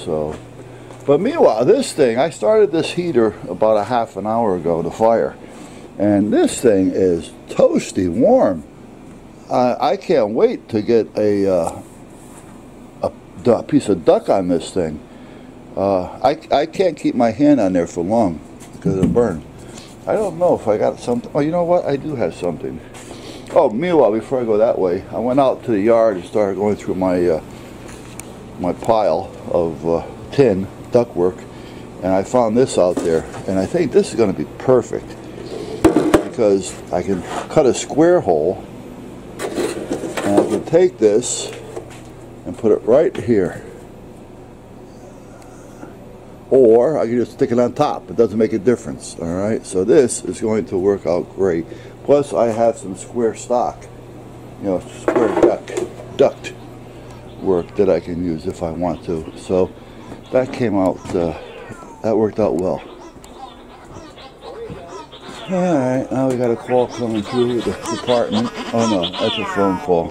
So, but meanwhile, this thing, I started this heater about a half an hour ago to fire, and this thing is toasty warm. I can't wait to get a piece of duck on this thing. I can't keep my hand on there for long because it'll burn. I don't know if I got something. Oh, you know what? I do have something. Oh, meanwhile, before I go that way, I went out to the yard and started going through my my pile of tin ductwork, and I found this out there, and I think this is going to be perfect because I can cut a square hole, and I can take this and put it right here, or I can just stick it on top. It doesn't make a difference. All right, so this is going to work out great. Plus, I have some square stock, you know, square duct work that I can use if I want to. So that came out, that worked out well. Alright, now we got a call coming through the department. Oh no, that's a phone call.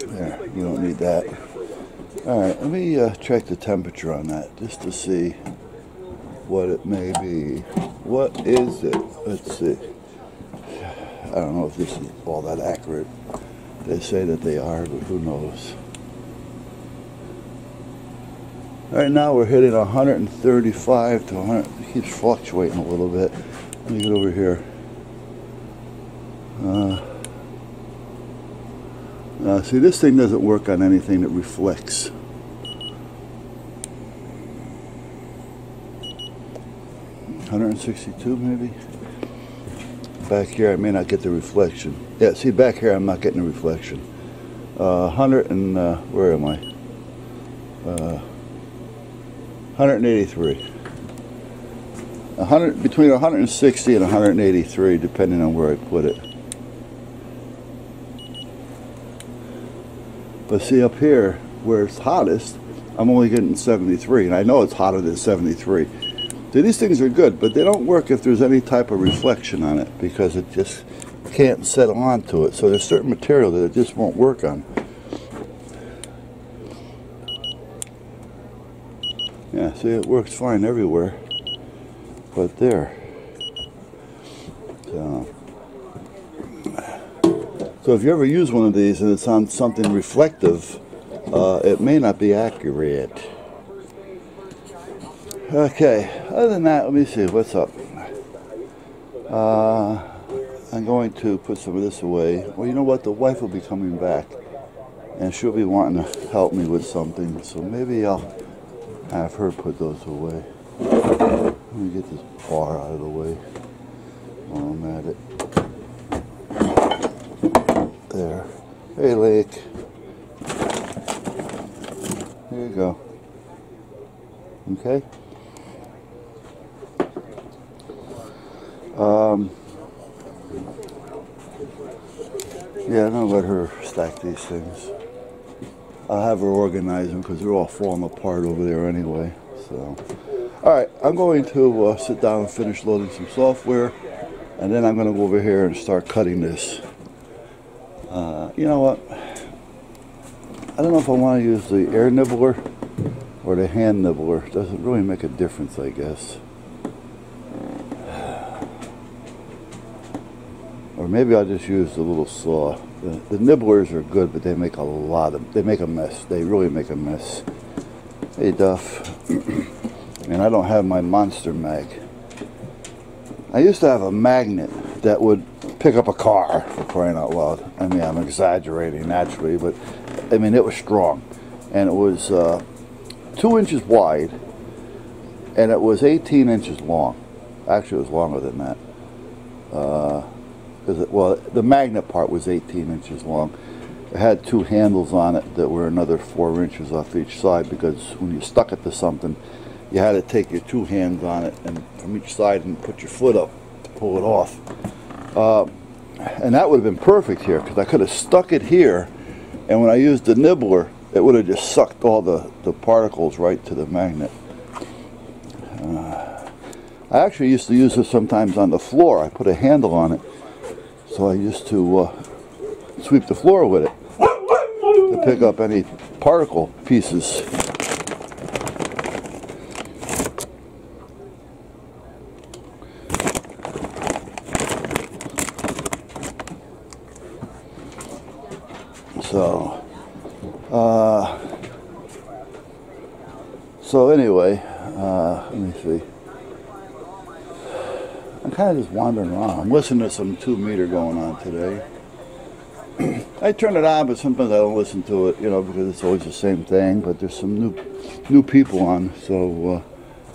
There, you don't need that. Alright, let me check the temperature on that just to see what it may be. What is it? Let's see. I don't know if this is all that accurate. They say that they are, but who knows. Right now we're hitting 135 to 100. It keeps fluctuating a little bit. Let me get over here. See, this thing doesn't work on anything that reflects. $162 maybe. Back here I may not get the reflection. Yeah, see, back here I'm not getting the reflection. 100 and where am I? 183. 100, between 160 and 183, depending on where I put it. But see, up here where it's hottest, I'm only getting 73, and I know it's hotter than 73. See, these things are good, but they don't work if there's any type of reflection on it, because it just can't settle onto it. So there's certain material that it just won't work on. Yeah, see, it works fine everywhere, but there. So if you ever use one of these and it's on something reflective, it may not be accurate. Okay, other than that, let me see, what's up? I'm going to put some of this away. Well, you know what, the wife will be coming back, and she'll be wanting to help me with something, so maybe I'll have her put those away. Let me get this bar out of the way while I'm at it. There. Hey, Lake. Here you go. Okay? Yeah, I'm going to let her stack these things. I'll have her organize them because they're all falling apart over there anyway. So, alright, I'm going to sit down and finish loading some software, and then I'm going to go over here and start cutting this. You know what? I don't know if I want to use the air nibbler or the hand nibbler. It doesn't really make a difference, I guess. Or maybe I'll just use the little saw. The nibblers are good, but they make they make a mess. They really make a mess. Hey, Duff. And I don't have my monster mag. I used to have a magnet that would pick up a car, for crying out loud. I mean, I'm exaggerating naturally, but I mean, it was strong. And it was 2 inches wide, and it was 18 inches long. Actually, it was longer than that. Well, the magnet part was 18 inches long. It had 2 handles on it that were another 4 inches off each side, because when you stuck it to something, you had to take your 2 hands on it and from each side and put your foot up to pull it off. And that would have been perfect here, because I could have stuck it here, and when I used the nibbler, it would have just sucked all the particles right to the magnet. I actually used to use this sometimes on the floor. I put a handle on it, so I used to sweep the floor with it. The pick up any particle pieces. So anyway, let me see. I'm kind of just wandering around. I'm listening to some 2 meter going on today. I turn it on, but sometimes I don't listen to it, you know, because it's always the same thing. But there's some new people on, so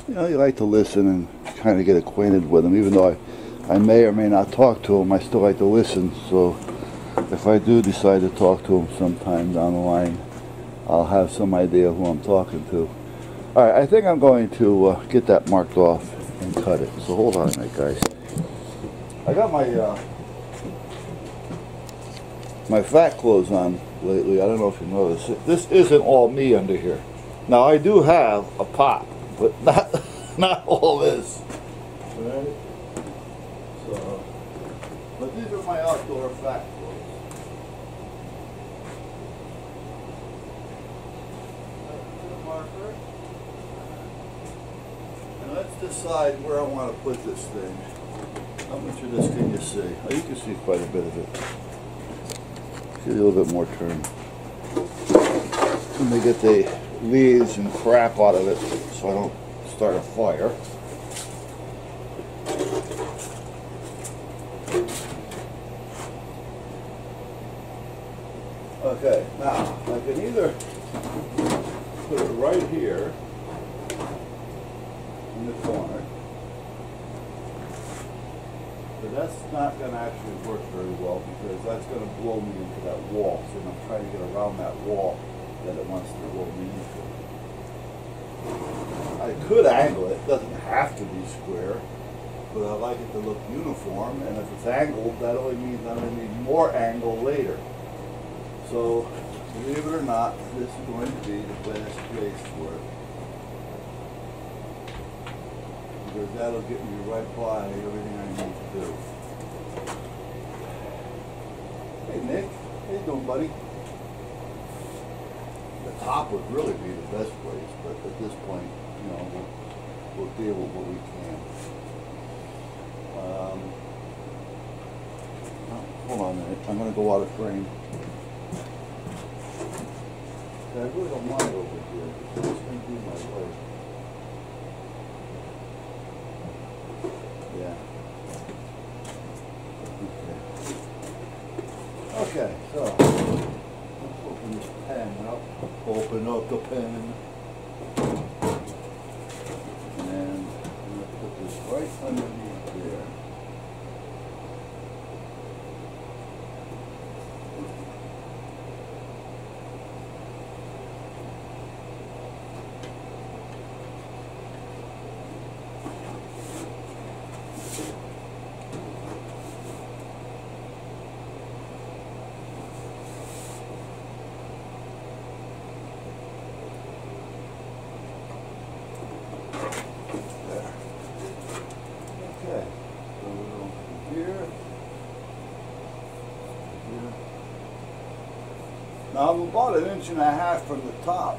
you know, you like to listen and kind of get acquainted with them. Even though I may or may not talk to them, I still like to listen. So if I do decide to talk to them sometime down the line, I'll have some idea who I'm talking to. All right, I think I'm going to get that marked off and cut it. So hold on a minute, guys. I got my fat clothes on lately. I don't know if you noticed. This isn't all me under here. Now I do have a pot, but not all this. All right. So, but these are my outdoor fat clothes. And let's decide where I want to put this thing. How much of this can you see? Oh, you can see quite a bit of it. See a little bit more turn. Let me get the leaves and crap out of it so I don't start a fire. Okay, now I can either put it right here in the corner, but that's not going to actually work very well because that's going to blow me into that wall. So I'm trying to get around that wall that it wants to blow me into. I could angle it. It doesn't have to be square, but I like it to look uniform, and if it's angled, that only means I'm going to need more angle later. So, believe it or not, this is going to be the best place for it. Because that'll get me right by everything I need to do. Hey Nick, how you doing, buddy? The top would really be the best place, but at this point, you know, we'll deal with what we can. Hold on a minute, I'm going to go out of frame. I really don't mind over here. It's going to be my way. Yeah. Okay, so let's open this pen up. Open up the pen. And I'm going to put this right underneath there. Now I'm about 1.5 inches from the top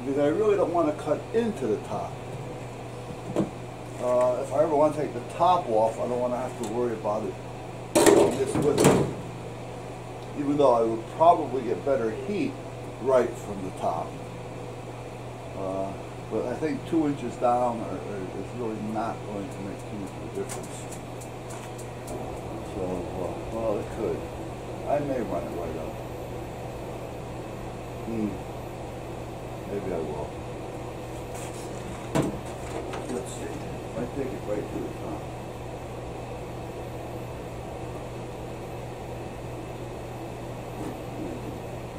because I really don't want to cut into the top. If I ever want to take the top off, I don't want to have to worry about it on this with it. Even though I would probably get better heat right from the top. But I think 2 inches down is really not going to make too much of a difference. So, well, it could. I may run it right up. Maybe I will. Let's see. I take it right to the top.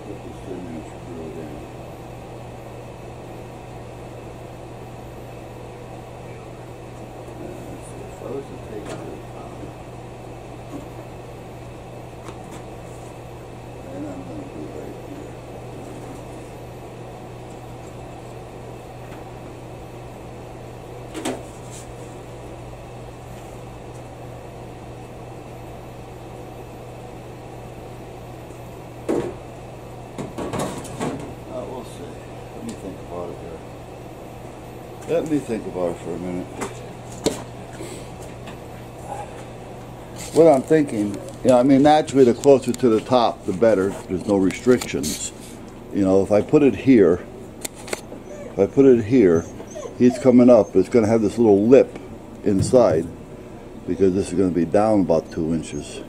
Put this in and screw it in. Let's see. If I was to take it to the top. And I'm going to do right here. Let me think about it for a minute. What I'm thinking, you know, I mean, naturally the closer to the top, the better. There's no restrictions. You know, if I put it here, he's coming up. It's going to have this little lip inside because this is going to be down about 2 inches.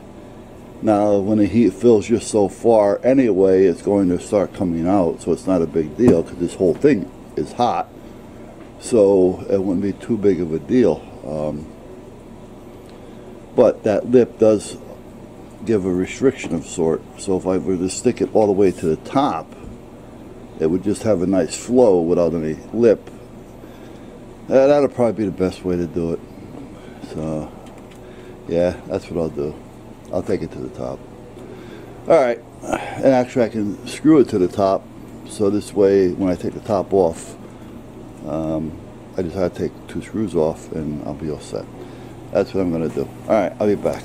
Now, when the heat fills just so far anyway, it's going to start coming out, so it's not a big deal because this whole thing is hot. So it wouldn't be too big of a deal. But that lip does give a restriction of sort. So if I were to stick it all the way to the top, it would just have a nice flow without any lip. That'll probably be the best way to do it. So yeah, that's what I'll do. I'll take it to the top. Alright, and actually I can screw it to the top, so this way when I take the top off, I just have to take 2 screws off and I'll be all set. That's what I'm going to do. Alright, I'll be back.